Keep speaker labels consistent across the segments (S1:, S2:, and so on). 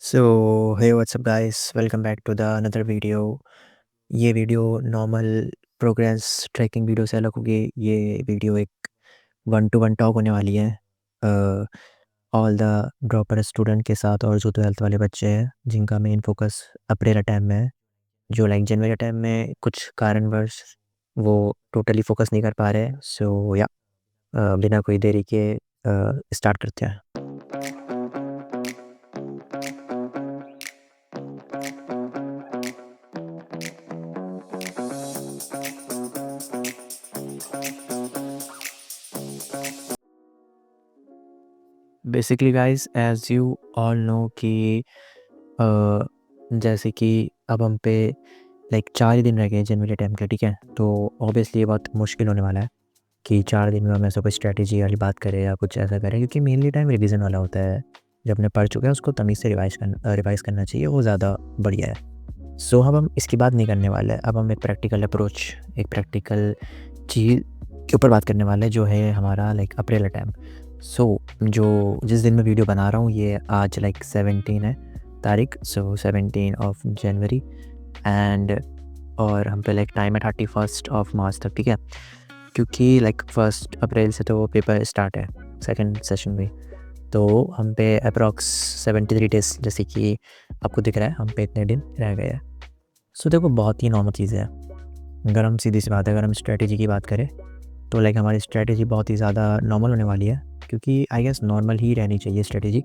S1: So hey, what's up guys, welcome back to the another video। ये video normal progress tracking video से अलग होगी। ये video एक वन टू वन टॉक होने वाली है ऑल द ड्रॉपर स्टूडेंट के साथ, और जो 12th वाले बच्चे हैं जिनका मेन फोकस अप्रैल टाइम में है, जो लाइक जनवरी टाइम में कुछ कारणवश वो टोटली फोकस नहीं कर पा रहे। सो या बिना कोई देरी के स्टार्ट करते हैं। Basically guys, as you all know कि जैसे कि अब हम पे लाइक 4 ही दिन रह गए जनवरी टाइम के, ठीक है। तो ऑब्वियसली ये बहुत मुश्किल होने वाला है कि 4 दिन में हम ऐसा कोई स्ट्रैटेजी वाली बात करें या कुछ ऐसा करें, क्योंकि मेनली टाइम रिवीजन वाला होता है। जब हमने पढ़ चुके हैं उसको तमीज़ से रिवाइज़ करना चाहिए, वो ज़्यादा बढ़िया है। सो अब हम इसकी बात नहीं करने वाले हैं। अब हम एक प्रैक्टिकल अप्रोच, एक प्रैक्टिकल चीज़ के ऊपर बात करने वाले हैं, जो है हमारा लाइक अप्रैल टाइम। सो जो जिस दिन मैं वीडियो बना रहा हूँ ये आज लाइक 17 है तारीख, सो 17 ऑफ जनवरी एंड और हम पे लाइक टाइम है 31 ऑफ मार्च तक, ठीक है। क्योंकि लाइक 1 अप्रैल से तो वो पेपर स्टार्ट है सेकंड सेशन में, तो हम पे अप्रॉक्स 73 डेज जैसे कि आपको दिख रहा है हम पे इतने दिन रह गए हैं। सो देखो, बहुत ही नॉर्मल चीज़ है। अगर हम सीधी सी बात है, अगर हम स्ट्रेटेजी की बात करें तो लाइक हमारी स्ट्रेटेजी बहुत ही ज़्यादा नॉर्मल होने वाली है, क्योंकि आई गेस नॉर्मल ही रहनी चाहिए स्ट्रेटेजी।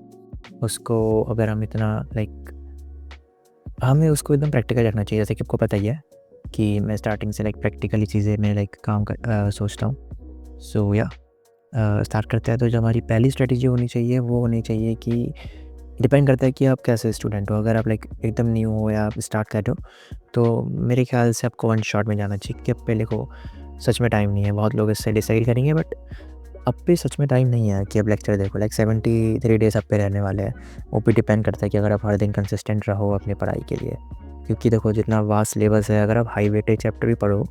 S1: उसको अगर हम इतना लाइक हमें उसको एकदम प्रैक्टिकल रखना चाहिए। जैसे कि आपको पता ही है कि मैं स्टार्टिंग से लाइक प्रैक्टिकली चीज़ें में लाइक काम कर सोचता हूँ। सो या स्टार्ट करते हैं। तो जो हमारी पहली स्ट्रेटेजी होनी चाहिए वो होनी चाहिए कि डिपेंड करता है कि आप कैसे स्टूडेंट हो। अगर आप लाइक एकदम न्यू हो या आप स्टार्ट कर रहे हो तो मेरे ख्याल से आपको वन शॉट में जाना चाहिए, कि अब पहले को सच में टाइम नहीं है। बहुत लोग इससे डिसएग्री करेंगे, बट अब पे सच में टाइम नहीं है कि अब लेक्चर देखो। लाइक 73 डेज़ अब पे रहने वाले हैं। वो भी डिपेंड करता है कि अगर आप हर दिन कंसिस्टेंट रहो अपनी पढ़ाई के लिए, क्योंकि देखो जितना वास्ट सिलेबस है, अगर आप हाई वेटेज चैप्टर भी पढ़ो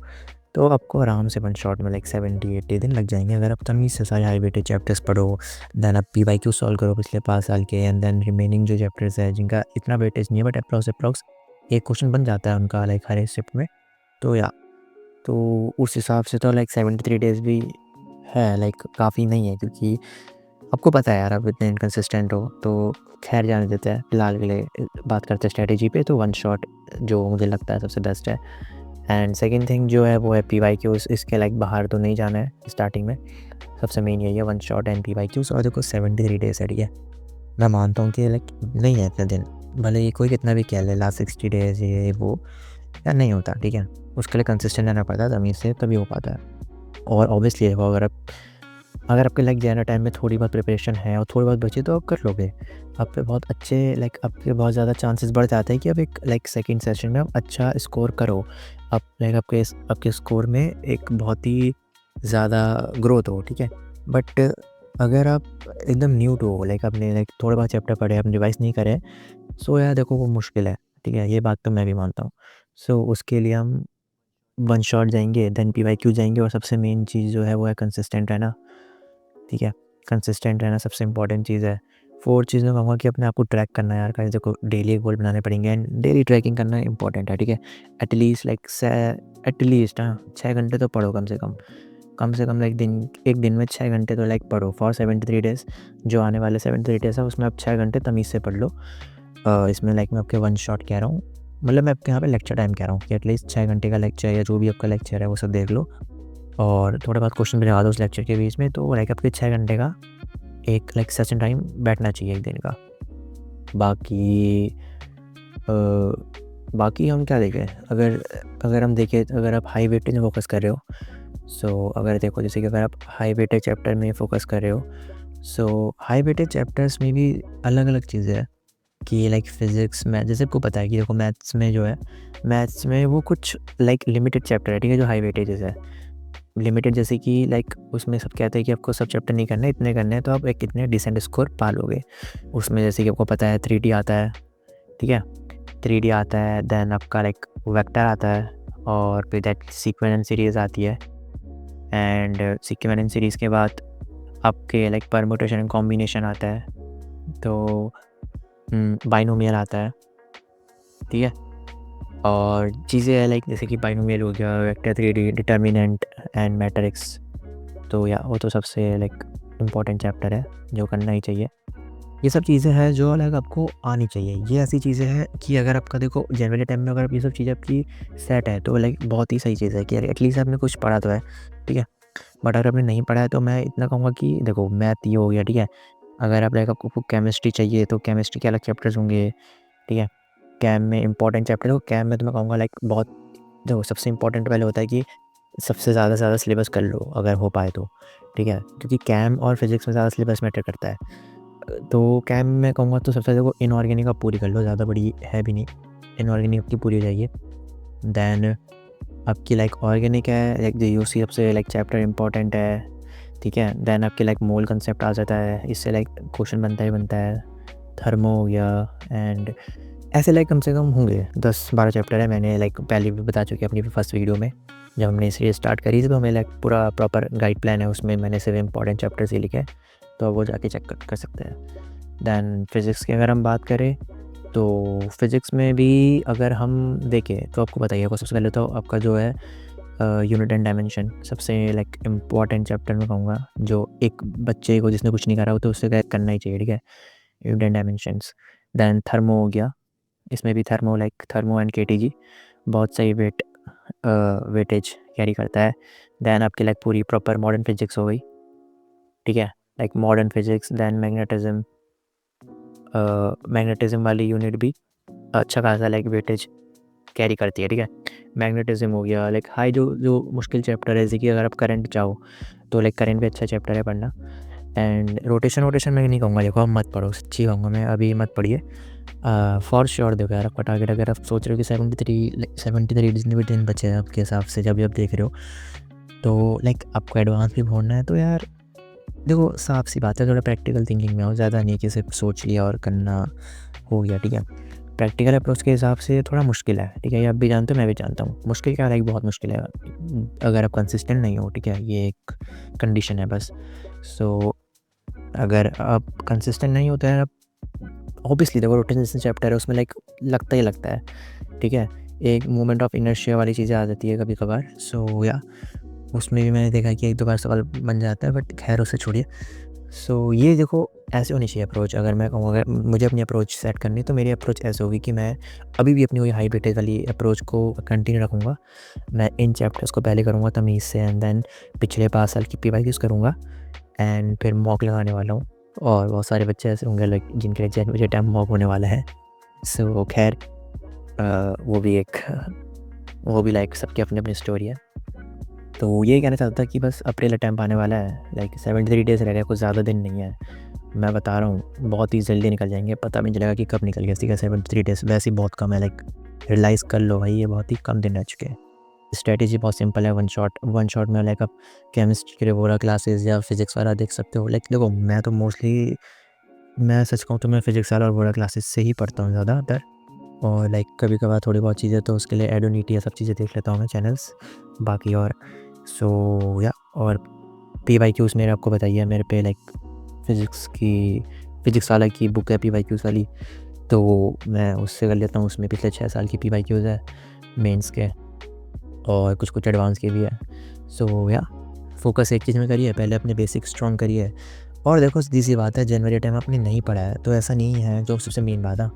S1: तो आपको आराम से वन शॉट में लाइक 70-80 दिन लग जाएंगे। अगर आप तमीज़ से सारे हाई वेटेज चैप्टर्स पढ़ो, देन आप PYQ सॉल्व करो पिछले 5 साल के, एंड देन रिमेनिंग जो चैप्टर्स है जिनका इतना वेटेज नहीं है बट अप्रॉक्स एक क्वेश्चन बन जाता है उनका लाइक हर एक शिफ्ट में। तो या तो उस हिसाब से तो लाइक 73 डेज़ भी है, लाइक काफ़ी नहीं है, क्योंकि आपको पता है यार आप इतने इनकंसिस्टेंट हो। तो खैर जाने देते हैं, फिलहाल के लिए बात करते हैं स्ट्रेटेजी पे। तो वन शॉट जो मुझे लगता है सबसे बेस्ट है। एंड सेकंड थिंग जो है वो है PYQs। इसके लाइक बाहर तो नहीं जाना है स्टार्टिंग में, सबसे मेन यही है वन शॉट एंड PYQs। और देखो 73 डेज़ है, ठीक है। मैं मानता हूँ कि लाइक नहीं है इतने दिन, भले ही कोई कितना भी कह ले लास्ट 60 डेज़ ये वो, या नहीं होता, ठीक है। उसके लिए कंसिस्टेंट रहना पड़ता है, तमीज़ से तभी हो पाता है। और ऑब्वियसली देखो, अगर आपके लाइक ज़्यादा टाइम में थोड़ी बहुत प्रिपरेशन है और थोड़ी बहुत बची तो आप कर लोगे। आप पे बहुत अच्छे लाइक आपके बहुत ज़्यादा चांसेस बढ़ जाते हैं कि आप एक लाइक सेकंड सेशन में आप अच्छा स्कोर करो। आप लाइक आपके स्कोर में एक बहुत ही ज़्यादा ग्रोथ हो, ठीक है। बट अगर आप एकदम न्यू टू हो, लाइक आपने लाइक थोड़े बहुत चैप्टर पढ़े, आपने रिवाइज़ नहीं करे, सो यार देखो वो मुश्किल है, ठीक है। ये बात तो मैं भी मानता हूँ। सो उसके लिए हम वन शॉट जाएँगे, देन PYQ जाएँगे, और सबसे मेन चीज़ जो है वो है कंसिस्टेंट रहना, ठीक है। कंसिस्टेंट रहना सबसे इंपॉर्टेंट चीज़ है। 4 चीज़ मैं कहूँगा कि अपने आप को ट्रैक करना है यार गाइस। देखो डेली एक गोल बनाने पड़ेंगे, एंड डेली ट्रैकिंग करना इंपॉर्टेंट है, ठीक है। एटलीस्ट लाइक एटलीस्ट 6 घंटे तो पढ़ो कम से कम। कम से कम लाइक एक दिन में 6 घंटे तो लाइक पढ़ो फॉर 73 डेज़। जो आने वाले 73 डेज़ है उसमें आप 6 घंटे तमीज़ से पढ़ लो। इसमें लाइक मैं आपके वन शॉट कह रहा हूँ, मतलब मैं आपके यहाँ पे लेक्चर टाइम कह रहा हूँ कि एटलीस्ट 6 घंटे का लेक्चर या जो भी आपका लेक्चर है वो सब देख लो, और थोड़ा बहुत क्वेश्चन भी लगा दो उस लेक्चर के बीच में। तो लाइक आपके 6 घंटे का एक लाइक सेशन टाइम बैठना चाहिए एक दिन का। बाकी बाकी हम क्या देखें, अगर हम देखें, अगर आप हाई वेटेज में फोकस कर रहे हो, सो अगर देखो जैसे कि अगर आप हाई वेटेज चैप्टर में फोकस कर रहे हो, सो हाई वेटेज चैप्टर्स में भी अलग अलग चीज़ें हैं कि लाइक फिज़िक्स में, जैसे आपको पता है कि देखो मैथ्स में जो है, मैथ्स में वो कुछ लाइक लिमिटेड चैप्टर है, ठीक है, जो हाई वेटेजेस है। लिमिटेड जैसे कि लाइक उसमें सब कहते हैं कि आपको सब चैप्टर नहीं करने, इतने करने हैं तो आप एक इतने डिसेंट स्कोर पा लोगे। उसमें जैसे कि आपको पता है 3D आता है, ठीक है। 3D आता है, देन आपका लाइक वेक्टर आता है, और फिर दैट सीक्वेंस एंड सीरीज़ आती है। एंड सीक्वेंस एंड सीरीज़ के बाद आपके लाइक परम्यूटेशन एंड कॉम्बिनेशन आता है। तो बाइनोमियल आता है, ठीक है। और चीज़ें है लाइक जैसे कि बाइनोमियल हो गया, vector theory, determinant and matrix. तो या वो तो सबसे लाइक इम्पॉर्टेंट चैप्टर है जो करना ही चाहिए। ये सब चीज़ें हैं जो लाइक आपको आनी चाहिए। ये ऐसी चीज़ें हैं कि अगर आपका देखो जनवरी टाइम में अगर ये सब चीज़ें आपकी सेट है तो लाइक बहुत ही सही चीज़ है कि यार एटलीस्ट आपने कुछ पढ़ा तो है, ठीक है। बट अगर आपने नहीं पढ़ा है तो मैं इतना कहूँगा कि देखो मैथ ये हो गया, ठीक है। अगर आप लाइक आपको केमिस्ट्री चाहिए तो केमिस्ट्री के अलग चैप्टर्स होंगे, ठीक है। कैम में इंपॉर्टेंट चैप्टर हो, कैम में तो मैं कहूँगा लाइक बहुत देखो सबसे इंपॉर्टेंट पहले होता है कि सबसे ज़्यादा से ज़्यादा सिलेबस कर लो अगर हो पाए तो, ठीक है। क्योंकि कैम और फिजिक्स में ज़्यादा सिलेबस मैटर करता है। तो कैम में कहूँगा तो सबसे देखो इनऑर्गेनिक आप पूरी कर लो, ज़्यादा बड़ी है भी नहीं, इनऑर्गेनिक आपकी पूरी हो जाएगी। दैन आपकी लाइक ऑर्गेनिक है, लाइक जो यूसी सबसे लाइक चैप्टर इंपॉर्टेंट है, ठीक है। दैन आपके लाइक मोल कंसेप्ट आ जाता है, इससे लाइक क्वेश्चन बनता है। थर्मो हो गया एंड ऐसे लाइक कम से कम होंगे 10-12 चैप्टर है। मैंने लाइक पहले भी बता चुकी अपनी फर्स्ट वीडियो में जब हमने सीरीज स्टार्ट करी थी, तो हमें लाइक पूरा प्रॉपर गाइड प्लान है, उसमें मैंने सिर्फ इंपॉर्टेंट चैप्टर्स ही लिखे हैं, तो वो जाके चेक कर सकते हैं। दैन फिज़िक्स की अगर हम बात करें तो फिज़िक्स में भी अगर हम देखें तो आपको बताइए को सबसे पहले तो आपका जो है यूनिट एंड डायमेंशन सबसे लाइक इम्पॉर्टेंट चैप्टर में कहूँगा, जो एक बच्चे को जिसने कुछ नहीं करा हो तो उससे करना ही चाहिए, ठीक है। Unit and dimensions. Then thermo हो गया, इसमें भी thermo like thermo and KTG बहुत सही वेटेज कैरी करता है। दैन आपकी लाइक पूरी प्रॉपर मॉडर्न फिजिक्स हो गई, ठीक है। Like modern physics then magnetism वाली यूनिट भी अच्छा खासा लाइक वेटेज कैरी करती है, ठीक है। मैग्नेटिज्म हो गया लाइक हाई जो मुश्किल चैप्टर है, जैसे कि अगर आप करंट चाहो तो लाइक करंट भी अच्छा चैप्टर है पढ़ना। एंड रोटेशन मैं नहीं कहूँगा, देखो आप मत पढ़ो, सच्ची कहूँगा मैं, अभी मत पढ़िए फॉर श्योर। देखो यार आपका टारगेट अगर आप सोच रहे हो कि 73 जितने भी दिन बचे हैं आपके हिसाब से जब भी आप देख रहे हो, तो लाइक आपको एडवांस भी पढ़ना है, तो यार देखो साफ सी बात है, थोड़ा प्रैक्टिकल थिंकिंग में हो, ज़्यादा नहीं कि सिर्फ सोच लिया और करना हो गया, ठीक है। प्रैक्टिकल अप्रोच के हिसाब से थोड़ा मुश्किल है, ठीक है। ये आप भी जानते हो, मैं भी जानता हूँ मुश्किल क्या है, लाइक बहुत मुश्किल है अगर आप कंसिस्टेंट नहीं हो, ठीक है। ये एक कंडीशन है बस। सो अगर आप कंसिस्टेंट नहीं होते हैं आप, ऑब्वियसली देखो रोटेशन चैप्टर है उसमें लाइक लगता है, ठीक है। एक मोमेंट ऑफ इनर्शिया वाली चीज़ें आ जाती है कभी कभार। सो या उसमें भी मैंने देखा कि 1-2 बार सवाल बन जाता है, बट खैर उसे छोड़िए। सो ये देखो ऐसे होनी चाहिए अप्रोच। अगर मैं कहूँ अगर मुझे अपनी अप्रोच सेट करनी है तो मेरी अप्रोच ऐसे होगी कि मैं अभी भी अपनी वही हाई वेटेज वाली अप्रोच को कंटिन्यू रखूँगा। मैं इन चैप्टर्स को पहले करूँगा तमीज़ से, एंड देन पिछले 5 साल की PYQs करूँगा, एंड फिर मॉक लगाने वाला हूँ। और बहुत सारे बच्चे ऐसे होंगे लाइक जिनके लिए जनवरी टाइम मॉक होने वाला है। सो खैर वो भी लाइक सबकी अपनी अपनी स्टोरी है। तो ये कहना चाहता था कि बस अप्रैल अटैम्प आने वाला है, लाइक 73 डेज़ रह गए, कुछ ज़्यादा दिन नहीं है। मैं बता रहा हूँ बहुत ही जल्दी निकल जाएंगे, पता भी नहीं चलेगा कि कब निकल गया। ठीक है 73 डेज़ वैसे ही बहुत कम है, लाइक रियलाइज़ कर लो भाई ये बहुत ही कम दिन रह चुके हैं। स्ट्रैटेजी बहुत सिंपल है, वन शॉट में लाइक आप केमिस्ट्री के रिवोरा क्लासेस या फिज़िक्स वाला देख सकते हो। लाइक देखो मैं तो मोस्टली, मैं सच कहूँ तो मैं फिज़िक्स वाला और वोरा क्लासेस से ही पढ़ता हूँ ज़्यादातर, और लाइक कभी कभार थोड़ी बहुत चीज़ें तो उसके लिए एडोनीटी या सब चीज़ें देख लेता हूँ मैं चैनल्स बाकी। और सो या और PYQs मेरे आपको बताइए, मेरे पे लाइक फिज़िक्स वाला की बुक है PYQs वाली, तो मैं उससे कर लेता हूँ। उसमें पिछले 6 साल की PYQs है मेंस के, और कुछ एडवांस के भी है। सो या फोकस एक चीज़ में करिए, पहले अपने बेसिक स्ट्रॉन्ग करिए। और देखो सीधी सी बात है, जनवरी टाइम आपने नहीं पढ़ा है तो ऐसा नहीं है, जो सबसे मेन बात है,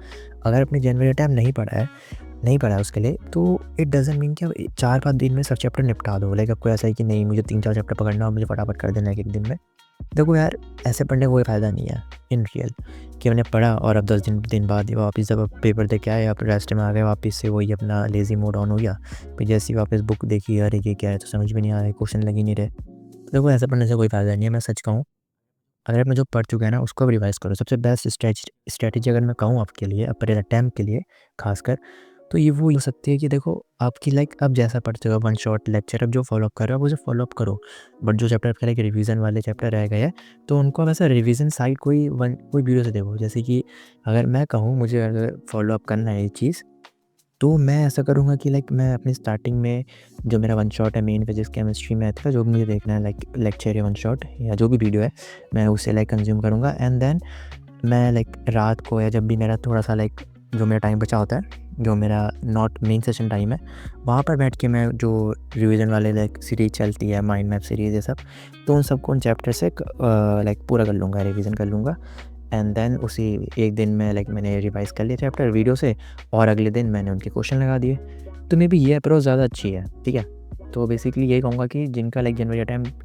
S1: अगर आपने जनवरी टाइम नहीं पढ़ा है उसके लिए, तो इट डज़न्ट मीन कि आप 4-5 दिन में सब चैप्टर निपटा दो। लाइक आपको ऐसा है कि नहीं मुझे 3-4 चैप्टर पकड़ना और मुझे फटाफट कर देना है एक दिन में। देखो यार ऐसे पढ़ने का कोई फ़ायदा नहीं है इन रियल, कि मैंने पढ़ा और अब 10 दिन बाद वापस जब आप पेपर दे के आए, आप रेस्ट में आ गए, वापस से वही अपना लेज़ी मोड ऑन हो गया, फिर जैसे ही वापस बुक देखी, अरे ये क्या है, तो समझ में नहीं आ रहा है, क्वेश्चन लग ही नहीं रहे। देखो ऐसे पढ़ने से कोई फ़ायदा नहीं है, मैं सच कहूँ। अगर आपने जो पढ़ चुका है ना उसको अब रिवाइज़ करो। सबसे बेस्ट स्ट्रैटेजी अगर मैं कहूँ आपके लिए, अपर अटैम्प्ट के लिए खासकर, तो ये वो हो सकती है कि देखो आपकी लाइक अब जैसा पढ़ते हो वन शॉट लेक्चर, अब जो फॉलोअप कर रहे हो आप उसे फॉलोअप करो। बट जो चैप्टर आपके लाइक रिवीजन वाले चैप्टर रह गए हैं, तो उनको आप ऐसा रिवीजन साइड कोई वीडियो से देखो। जैसे कि अगर मैं कहूँ मुझे अगर फॉलोअप करना है ये चीज़, तो मैं ऐसा करूँगा कि लाइक मैं अपनी स्टार्टिंग में जो मेरा वन शॉट है मेन फिजिक्स केमिस्ट्री मैथ का, जो भी मुझे देखना है लाइक लेक्चर या वन शॉट या जो भी वीडियो है, मैं उसे लाइक कंज्यूम करूँगा। एंड देन मैं लाइक रात को या जब भी मेरा थोड़ा-सा लाइक जो मेरा टाइम बचा होता है, जो मेरा नॉट मेन सेशन टाइम है, वहाँ पर बैठ के मैं जो रिवीजन वाले लाइक सीरीज़ चलती है, माइंड मैप सीरीज़ ये सब, तो उन सबको उन चैप्टर से लाइक पूरा कर लूँगा, रिवीजन कर लूँगा। एंड देन उसी एक दिन में लाइक मैंने रिवाइज़ कर लिया चैप्टर वीडियो से, और अगले दिन मैंने उनके क्वेश्चन लगा दिए। तो मे बी ये अप्रोच ज़्यादा अच्छी है, ठीक है? तो बेसिकली यही कहूँगा कि जिनका लाइक जनवरी अटेम्प्ट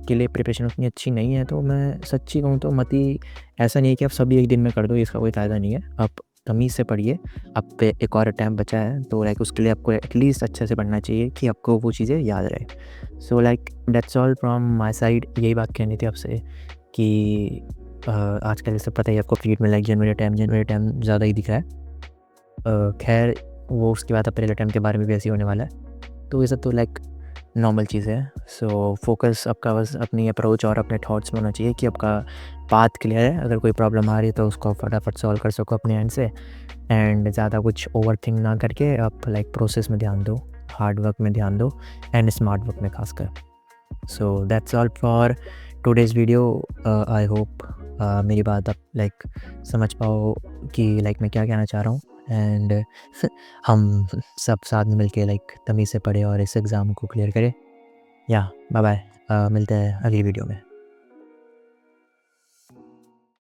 S1: के लिए प्रिपरेशन उतनी अच्छी नहीं है, तो मैं सच्ची कहूँ तो मत ही, ऐसा नहीं है कि आप सभी एक दिन में कर दो, इसका कोई फ़ायदा नहीं है। आप तमीज़ से पढ़िए, आप पे एक और अटेम्प्ट बचा है, तो लाइक उसके लिए आपको एटलीस्ट अच्छे से पढ़ना चाहिए कि आपको वो चीज़ें याद रहे। So like that's all from my side. यही बात कहनी थी आपसे कि आजकल ये सब पता ही है आपको, फीड में लाइक जनवरी अटेम्प्ट ज़्यादा ही दिख रहा है। खैर वो उसके बाद अप्रैल अटेम्प्ट के बारे में भी ऐसे ही होने वाला है। तो ये सब तो लाइक नॉर्मल चीज़ है। सो फोकस आपका बस अपनी अप्रोच और अपने थॉट्स में होना चाहिए कि आपका पाथ क्लियर है। अगर कोई प्रॉब्लम आ रही है तो उसको फटाफट सॉल्व कर सको अपने एंड से, एंड ज़्यादा कुछ ओवरथिंक ना करके आप लाइक प्रोसेस में ध्यान दो, हार्ड वर्क में ध्यान दो, एंड स्मार्ट वर्क में खासकर। So that's all for today's video. I hope मेरी बात आप लाइक समझ पाओ कि लाइक मैं क्या कहना चाह रहा हूँ, एंड हम सब साथ में मिलके लाइक तमीज़ से पढ़े और इस एग्ज़ाम को क्लियर करें। या बाय बाय, मिलते हैं अगली वीडियो में।